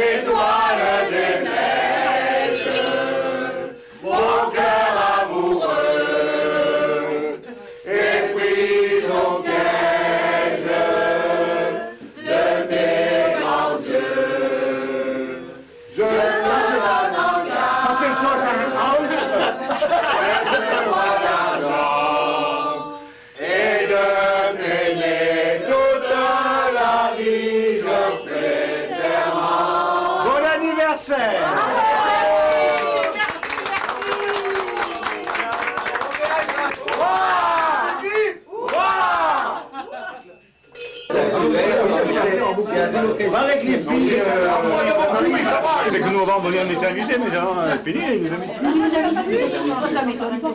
étoile des neiges, mon cœur amoureux est pris au piège de tes grands yeux. Je te donne en garde. Ça c'est quoi, ça? Cette roi d'argent et de m'aimer toute la vie, je fais serment. Bon anniversaire! Avec les filles, c'est que nous avant on était invités, mais là, fini, ils nous invitent plus. Ça m'étonne pas.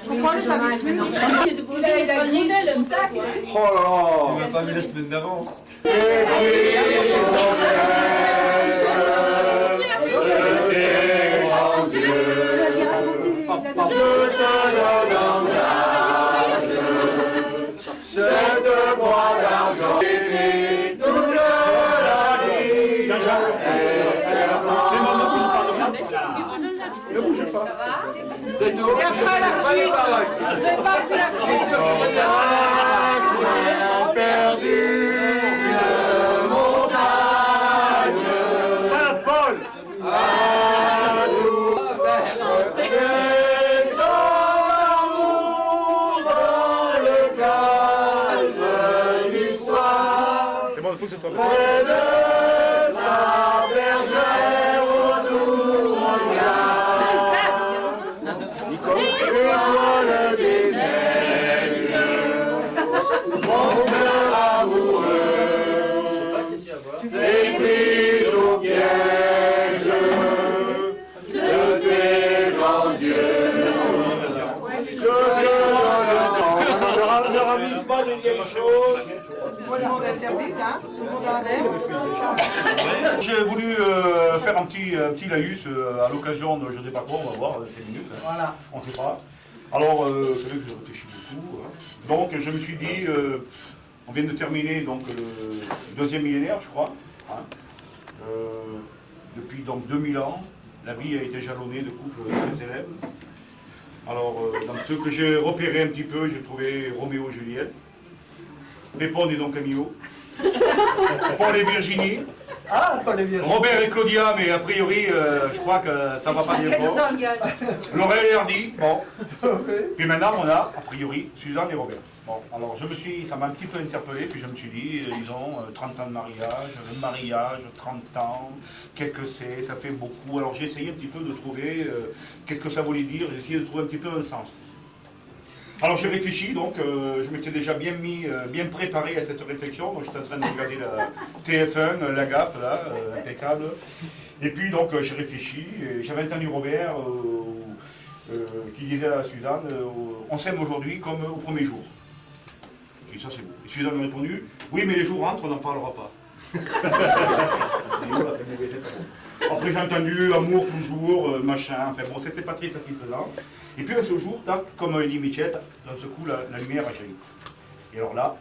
Pourquoi le famille maintenant? Il a une modèle comme ça. Oh là là! Tu m'as pas mis la semaine d'avance. Cette croix d'argent écrit toute la vie, je fais serment. Ne bougez pas. C'est tout. Et après la suite, vous n'avez pas pris la suite. Perdu de montagne, Saint-Paul! à nous descend l'amour dans le calme du soir. C'est bon, il faut que c'est pas bon. Près de sa bergère où nous regarde l'étoile des neiges, mon cœur amoureux s'est pris au piège de tes grands yeux. Je te donne Ne ravive pas les vieilles choses. Tout le monde est servi, hein? Tout le monde a un verre? J'ai voulu faire un petit laïus à l'occasion de je ne sais pas quoi, on va voir, 5 minutes. Hein. Voilà. On ne sait pas. Alors, c'est vrai que je réfléchis beaucoup. Hein. Donc, je me suis dit, on vient de terminer donc, le deuxième millénaire, je crois. Hein. Depuis donc 2000 ans, la vie a été jalonnée de couples très célèbres. Alors, dans ceux que j'ai repérés un petit peu, j'ai trouvé Roméo et Juliette, Pépone et Don Camillo, Paul et Virginie, Ah, pas les vieux. Robert et Claudia, mais a priori, je crois que ça va pas bien fort. Dans le gaz. Laurel et Hardy, bon. Puis maintenant, on a, a priori, Suzanne et Robert. Bon, alors ça m'a un petit peu interpellé, puis je me suis dit, ils ont 30 ans de mariage, le mariage, 30 ans, qu'est-ce que c'est, ça fait beaucoup. Alors j'ai essayé un petit peu de trouver qu'est-ce que ça voulait dire, j'ai essayé de trouver un petit peu un sens. Alors j'ai réfléchi, donc je m'étais déjà bien préparé à cette réflexion, donc j'étais en train de regarder la TF1, la gaffe, là, impeccable. Et puis donc j'ai réfléchi, et j'avais entendu Robert qui disait à Suzanne, on s'aime aujourd'hui comme au premier jour. Et ça c'est beau. Et Suzanne m'a répondu, oui mais les jours rentrent, on n'en parlera pas. Après j'ai entendu amour toujours, machin, enfin bon c'était pas très satisfaisant. Et puis un ce jour, tac, comme dit Michel, d'un ce coup la lumière a jailli. Et alors là,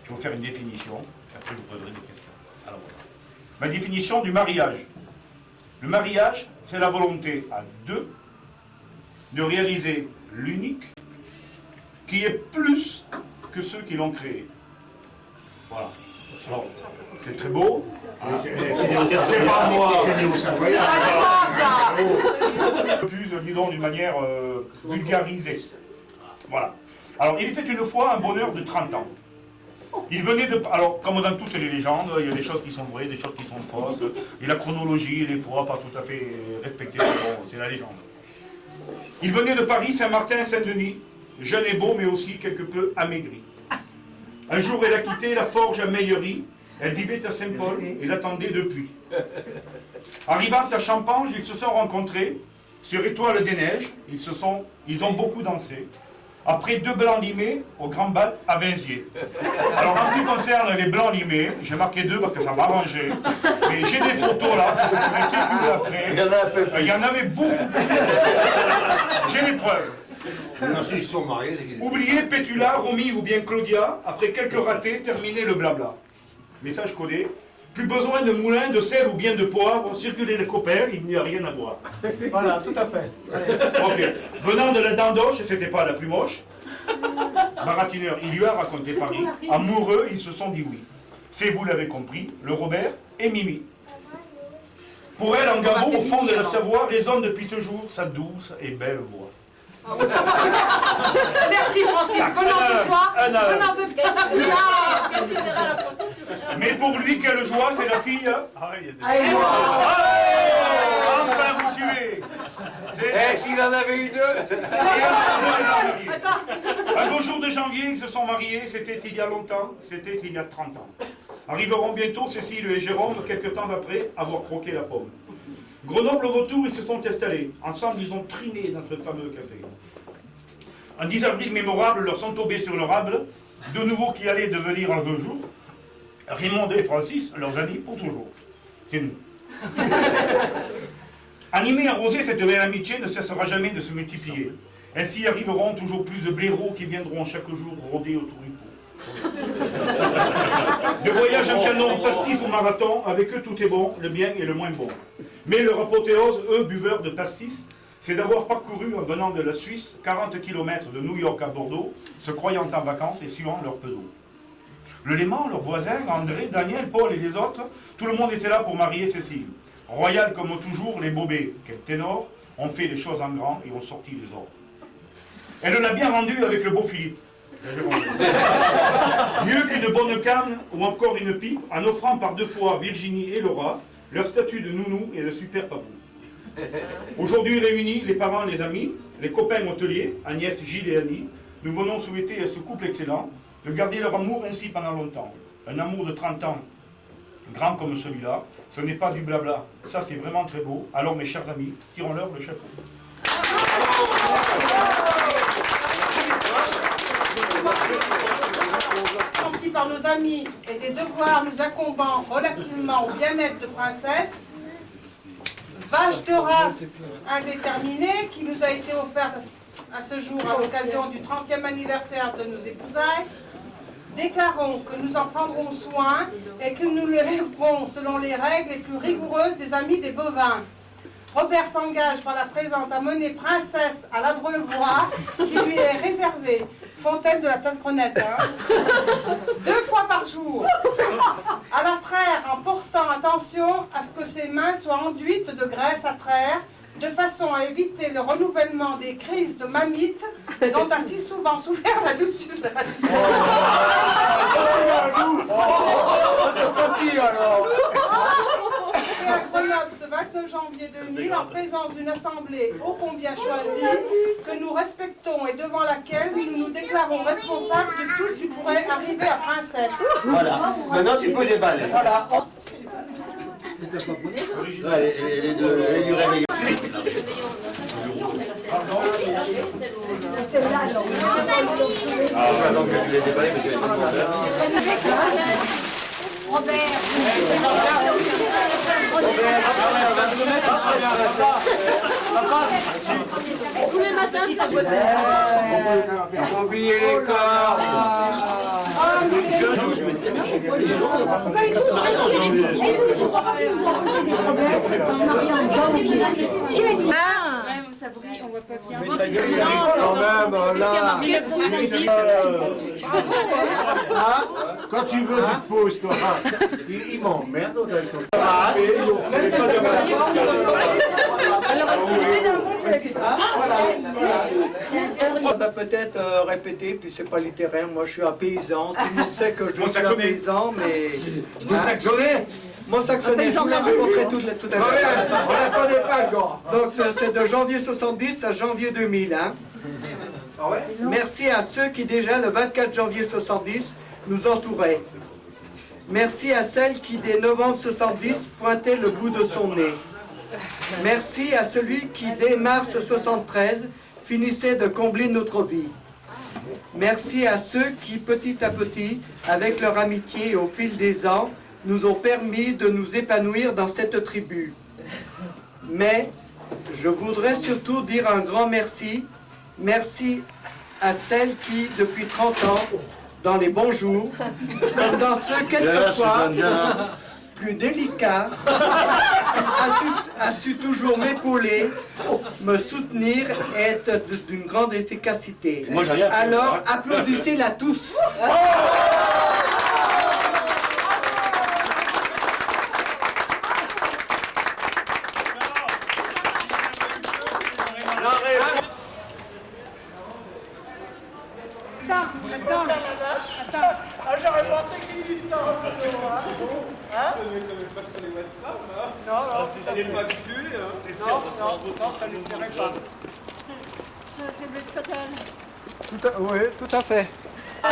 je vais vous faire une définition, et après je vous poserai des questions. Alors voilà. Ma définition du mariage. Le mariage, c'est la volonté à deux de réaliser l'unique qui est plus que ceux qui l'ont créé. Voilà. Alors, c'est très beau. C'est pas moi. Plus, disons, d'une manière vulgarisée. Voilà. Alors, il était une fois un bonheur de 30 ans. Il venait de... Alors, comme dans toutes les légendes, il y a des choses qui sont vraies, des choses qui sont fausses. Et la chronologie, des fois, pas tout à fait respectée. Bon, c'est la légende. Il venait de Paris, Saint-Martin-Saint-Denis, jeune et beau, mais aussi quelque peu amaigri. Un jour, elle a quitté la forge à Meillerie. Elle vivait à Saint-Paul et l'attendait depuis. Arrivant à Champange, ils se sont rencontrés. Sur Étoile des Neiges, ils ont beaucoup dansé. Après 2 blancs limés au Grand Bal à Vinziers. Alors en ce qui concerne les blancs limés, j'ai marqué 2 parce que ça m'a arrangé. Mais j'ai des photos là, je ferai circuler après. Il y en avait beaucoup. J'ai les preuves. S'ils sont mariés, c'est qu'ils... Oubliez Pétula, Romy ou bien Claudia, après quelques ratés, terminez le blabla. Mais ça je connais. Plus besoin de moulin, de sel ou bien de poivre. Circuler les copains, il n'y a rien à boire. Voilà, tout à fait. Ok. Venant de la Dandoche, c'était pas la plus moche. Baratineur, il lui a raconté Paris. Amoureux, ils se sont dit oui. C'est, vous l'avez compris, le Robert et Mimi. Pour elle, en Gabon, au fond de la Savoie, résonne depuis ce jour sa douce et belle voix. Merci Francis, venant de toi. Venant de toi. Mais pour lui, quelle joie, c'est la fille. Enfin, vous suivez. S'il en avait eu deux. Un beau jour de janvier, ils se sont mariés, c'était il y a longtemps, c'était il y a 30 ans. Arriveront bientôt Cécile et Jérôme, quelques temps après avoir croqué la pomme. Grenoble au Vautour, ils se sont installés. Ensemble, ils ont triné notre fameux café. Un 10 avril mémorable, leur sont tombés sur le rable, de nouveau qui allaient devenir en 2 jours. Raymond et Francis, leurs amis pour toujours. C'est nous. Animée, arrosée, cette belle amitié ne cessera jamais de se multiplier. Ainsi arriveront toujours plus de blaireaux qui viendront chaque jour rôder autour du pot. De voyage en canon, pastis ou marathon, avec eux tout est bon, le bien et le moins bon. Mais leur apothéose, eux, buveurs de pastis, c'est d'avoir parcouru, en venant de la Suisse, 40 km de New York à Bordeaux, se croyant en vacances et suivant leur peu d'eau. Le Léman, leurs voisins, André, Daniel, Paul et les autres, tout le monde était là pour marier Cécile. Royal comme toujours, les bobés, quel ténor, ont fait les choses en grand et ont sorti les ordres. Elle l'a bien rendu avec le beau Philippe. Mieux qu'une bonne canne ou encore une pipe, en offrant par 2 fois Virginie et Laura, leur statut de nounou et de super papou. Aujourd'hui réunis, les parents et les amis, les copains hôteliers, Agnès, Gilles et Annie, nous venons souhaiter à ce couple excellent de garder leur amour ainsi pendant longtemps. Un amour de 30 ans, grand comme celui-là, ce n'est pas du blabla. Ça, c'est vraiment très beau. Alors, mes chers amis, tirons-leur le chapeau. Senti par nos amis et des devoirs nous incombant relativement au bien-être de Princesse, vache de race indéterminée qui nous a été offerte à ce jour à l'occasion du 30e anniversaire de nos épousailles, déclarons que nous en prendrons soin et que nous l'élèverons selon les règles les plus rigoureuses des amis des bovins. Robert s'engage par la présente à mener Princesse à l'Abreuvoir qui lui est réservée, fontaine de la place Grenette, 2 fois par jour, à la traire en portant attention à ce que ses mains soient enduites de graisse à traire, de façon à éviter le renouvellement des crises de mamite dont a si souvent souffert la douce Suzanne. Et à Grenoble, ce 29 janvier 2000, en présence d'une assemblée ô combien choisie, que nous respectons et devant laquelle nous nous déclarons responsables de tout ce qui pourrait arriver à Princesse. Voilà. Maintenant, tu peux déballer. Voilà. Allez, les deux, les du réveillon. Pardon? Ah, donc tu les déballes, mais tu les Tous les matins, il s'apposait. oubliez les corps. Je me disais, mais je sais pas, les gens, pourquoi ils se marient en janvier? Ça brille, on voit pas bien. Quand même, là. 1970. Quand tu veux, tu te poses, toi. Il m'emmerde, l'autre, avec son... On va peut-être répéter, puis c'est pas littéraire, moi je suis un paysan, tout le monde sait que je suis un paysan, mais... Vous saxonnez? Mon saxonnet, je vous l'ai raconté tout à l'heure. On la connaît pas, le gars. Donc c'est de janvier 70 à janvier 2000. Hein. Ah ouais? Merci à ceux qui déjà le 24 janvier 70 nous entouraient. Merci à celle qui dès novembre 70 pointait le bout de son nez. Merci à celui qui dès mars 73 finissait de combler notre vie. Merci à ceux qui petit à petit, avec leur amitié au fil des ans, nous ont permis de nous épanouir dans cette tribu. Mais je voudrais surtout dire un grand merci. Merci à celles qui, depuis 30 ans, dans les bons jours, comme dans ceux quelquefois, plus délicat, a su toujours m'épauler, me soutenir et être d'une grande efficacité. Moi, j'ai rien fait. Alors, applaudissez-la tous. Ah, j'aurais pensé qu'il dit ça. Hein? Non, non, C'est pas habitué, hein. C'est sûr, non, ça ne lui plairait pas. Oui, tout à fait. On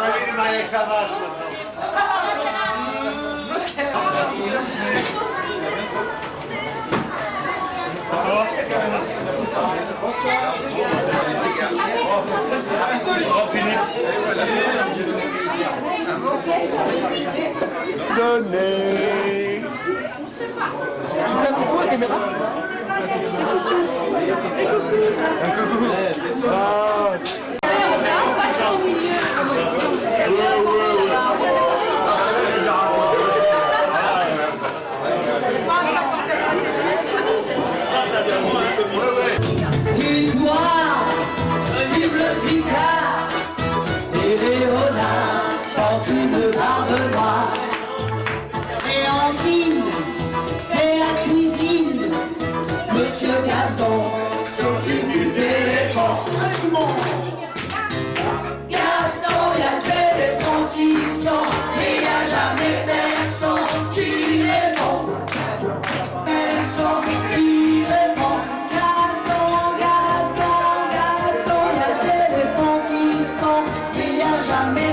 a vu du mal avec sa vache maintenant. Donnez. Victoire, vive le Zika, et Léonard porte une barbe noire. Léontine fait la cuisine, Monsieur Gaston s'occupe du téléphone. Allez tout le monde! Gaston, y a téléphone qui sonne, mais y a jamais personne qui répond. Personne qui répond. Gaston, y a téléphone qui sonne, mais y a jamais